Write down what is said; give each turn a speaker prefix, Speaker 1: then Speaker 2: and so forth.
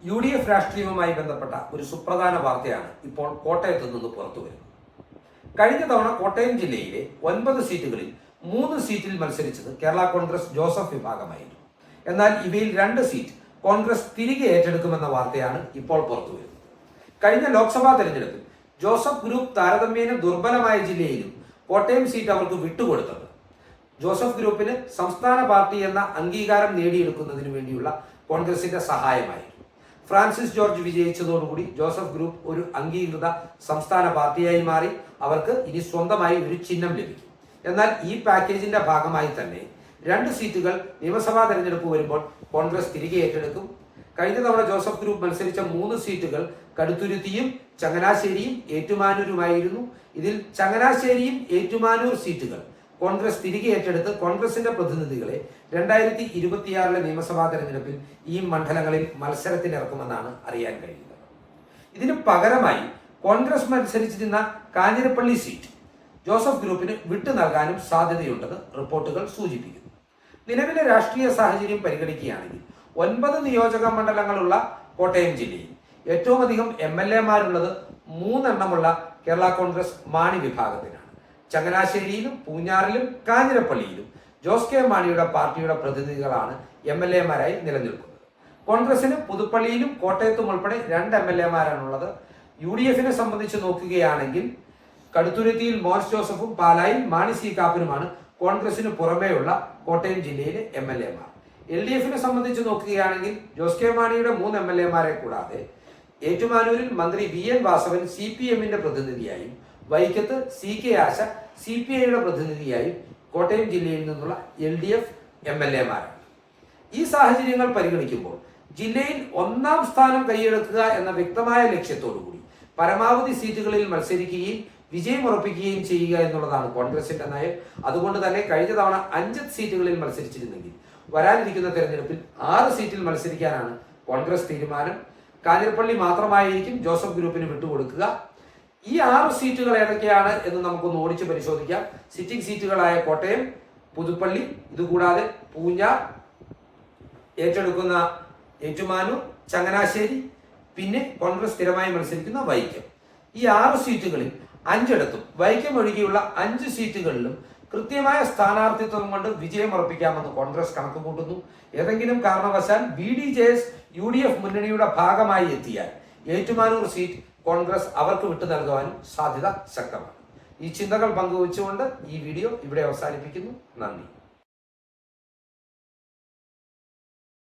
Speaker 1: UDF രാഷ്ട്രീയവുമായി ബന്ധപ്പെട്ട ഒരു സുപ്രധാന വാർത്തയാണ് ഇപ്പോൾ കോട്ടയത്ത് നിന്ന് പുറത്തു വരുന്നത്. കഴിഞ്ഞ തവണ കോട്ടയം ജില്ലയിലെ 9 സീറ്റുകളിൽ 3 സീറ്റിൽ മത്സരിച്ചത് കേരള കോൺഗ്രസ് ജോസഫ് വിഭാഗമായിരുന്നു. എന്നാൽ ഇവയിൽ 2 സീറ്റ് കോൺഗ്രസ് തിരികെ ഏറ്റെടുക്കുമെന്ന വാർത്തയാണ് ഇപ്പോൾ പുറത്തു വരുന്നത്. കഴിഞ്ഞ ലോക്സഭാ തെരഞ്ഞെടുപ്പിൽ ജോസഫ് ഗ്രൂപ്പ് താരതമ്യേന ദുർബലമായ ജില്ലയിലും കോട്ടയം സീറ്റ് അവർക്ക് വിട്ടുകൊടുത്തത് ജോസഫ് ഗ്രൂപ്പിന് സംസ്ഥാന പാർട്ടി എന്ന അംഗീകാരം നേടിയെടുക്കുന്നതിന് വേണ്ടിയുള്ള കോൺഗ്രസിന്റെ സഹായമായിരുന്നു. ഫ്രാൻസിസ് ജോർജ് വിജയിച്ചതോടുകൂടി ജോസഫ് ഗ്രൂപ്പ് ഒരു അംഗീകൃത സംസ്ഥാന പാർട്ടിയായി മാറി. അവർക്ക് ഇനി സ്വന്തമായി ഒരു ചിഹ്നം ലഭിക്കും. എന്നാൽ ഈ പാക്കേജിന്റെ ഭാഗമായി തന്നെ 2 സീറ്റുകൾ നിയമസഭാ തെരഞ്ഞെടുപ്പ് വരുമ്പോൾ കോൺഗ്രസ് തിരികെ ഏറ്റെടുക്കും. കഴിഞ്ഞ തവണ ജോസഫ് ഗ്രൂപ്പ് മത്സരിച്ച 3 സീറ്റുകൾ കടുത്തുരുത്തിയും ചങ്ങനാശ്ശേരിയും ഏറ്റുമാനൂരുമായിരുന്നു. ഇതിൽ ചങ്ങനാശ്ശേരിയും ഏറ്റുമാനൂർ സീറ്റുകൾ കോൺഗ്രസ് തിരികെ ഏറ്റെടുത്ത് കോൺഗ്രസിന്റെ പ്രതിനിധികളെ 2026 നിയമസഭാ തെരഞ്ഞെടുപ്പിൽ ഈ മണ്ഡലങ്ങളിൽ മത്സരത്തിനിറക്കുമെന്നാണ് അറിയാൻ കഴിയുന്നത്. ഇതിന് പകരമായി കോൺഗ്രസ് മത്സരിച്ചിരുന്ന കാഞ്ഞിരപ്പള്ളി സീറ്റ് ജോസഫ് ഗ്രൂപ്പിന് വിട്ടു നൽകാനും സാധ്യതയുണ്ടെന്ന് റിപ്പോർട്ടുകൾ സൂചിപ്പിക്കുന്നു. നിലവിലെ രാഷ്ട്രീയ സാഹചര്യം പരിഗണിക്കുകയാണെങ്കിൽ 9 നിയോജക മണ്ഡലങ്ങളുള്ള കോട്ടയം ജില്ലയിൽ ഏറ്റവും അധികം MLA-മാരുള്ളത് 3 എണ്ണമുള്ള കേരള കോൺഗ്രസ് മാണി വിഭാഗത്തിനാണ്. ചങ്ങനാശ്ശേരിയിലും പൂഞ്ഞാറിലും കാഞ്ഞിരപ്പള്ളിയിലും ജോസ് കെ മാണിയുടെ പാർട്ടിയുടെ പ്രതിനിധികളാണ് MLA-മാരായി നിലനിൽക്കുന്നത്. കോൺഗ്രസിന് പുതുപ്പള്ളിയിലും കോട്ടയത്തും ഉൾപ്പെടെ 2 MLA-മാരാണുള്ളത്. UDF-നെ സംബന്ധിച്ച് നോക്കുകയാണെങ്കിൽ കടുത്തുരുത്തിയിൽ മോൻസ് ജോസഫും പാലായിൽ മാണി സി കാപ്പനുമാണ് കോൺഗ്രസിന് പുറമേയുള്ള കോട്ടയം ജില്ലയിലെ MLA-മാർ. LDF-നെ സംബന്ധിച്ച് നോക്കുകയാണെങ്കിൽ ജോസ് കെ മാണിയുടെ 3 MLA-മാരെ കൂടാതെ ഏറ്റുമാനൂരിൽ മന്ത്രി VN വാസവൻ CPM-ന്റെ പ്രതിനിധിയായും വൈക്കത്ത് CK ആശ CPI-യുടെ പ്രതിനിധിയായും കോട്ടയം ജില്ലയിൽ നിന്നുള്ള LDF MLA-മാരാണ്. ഈ സാഹചര്യങ്ങൾ പരിഗണിക്കുമ്പോൾ ജില്ലയിൽ 1ാം സ്ഥാനം കൈയടക്കുക എന്ന വ്യക്തമായ ലക്ഷ്യത്തോടുകൂടി പരമാവധി സീറ്റുകളിൽ മത്സരിക്കുകയും വിജയം ഉറപ്പിക്കുകയും ചെയ്യുക എന്നുള്ളതാണ് കോൺഗ്രസിന്റെ നയം. അതുകൊണ്ട് തന്നെ കഴിഞ്ഞ തവണ 5 സീറ്റുകളിൽ മത്സരിച്ചിരുന്നെങ്കിൽ വരാനിരിക്കുന്ന തെരഞ്ഞെടുപ്പിൽ 6 സീറ്റിൽ മത്സരിക്കാനാണ് കോൺഗ്രസ് തീരുമാനം. കാഞ്ഞിരപ്പള്ളി മാത്രമായിരിക്കും ജോസഫ് ഗ്രൂപ്പിന് വിട്ടുകൊടുക്കുക. ഈ 6 സീറ്റുകൾ ഏതൊക്കെയാണ് എന്ന് നമുക്കൊന്ന് ഓടിച്ച് പരിശോധിക്കാം. സിറ്റിംഗ് സീറ്റുകളായ കോട്ടയം, പുതുപ്പള്ളി, ഇതുകൂടാതെ പൂഞ്ഞാർ, ഏറ്റെടുക്കുന്ന ഏറ്റുമാനൂർ, ചങ്ങനാശ്ശേരി, പിന്നെ കോൺഗ്രസ് സ്ഥിരമായി മത്സരിക്കുന്ന വൈക്കം. ഈ 6 സീറ്റുകളിൽ 5 വൈക്കം ഒഴികെയുള്ള 5 സീറ്റുകളിലും കൃത്യമായ സ്ഥാനാർത്ഥിത്വം കൊണ്ട് വിജയം ഉറപ്പിക്കാമെന്ന് കോൺഗ്രസ് കണക്ക് കൂട്ടുന്നു. ഏതെങ്കിലും കാരണവശാൽ BDJS UDF മുന്നണിയുടെ ഭാഗമായി എത്തിയാൽ ഏറ്റുമാനൂർ സീറ്റ് കോൺഗ്രസ് അവർക്ക് വിട്ടു നൽകുവാനും സാധ്യത ശക്തമാണ്. ഈ ചിന്തകൾ പങ്കുവച്ചുകൊണ്ട് ഈ വീഡിയോ ഇവിടെ അവസാനിപ്പിക്കുന്നു. നന്ദി.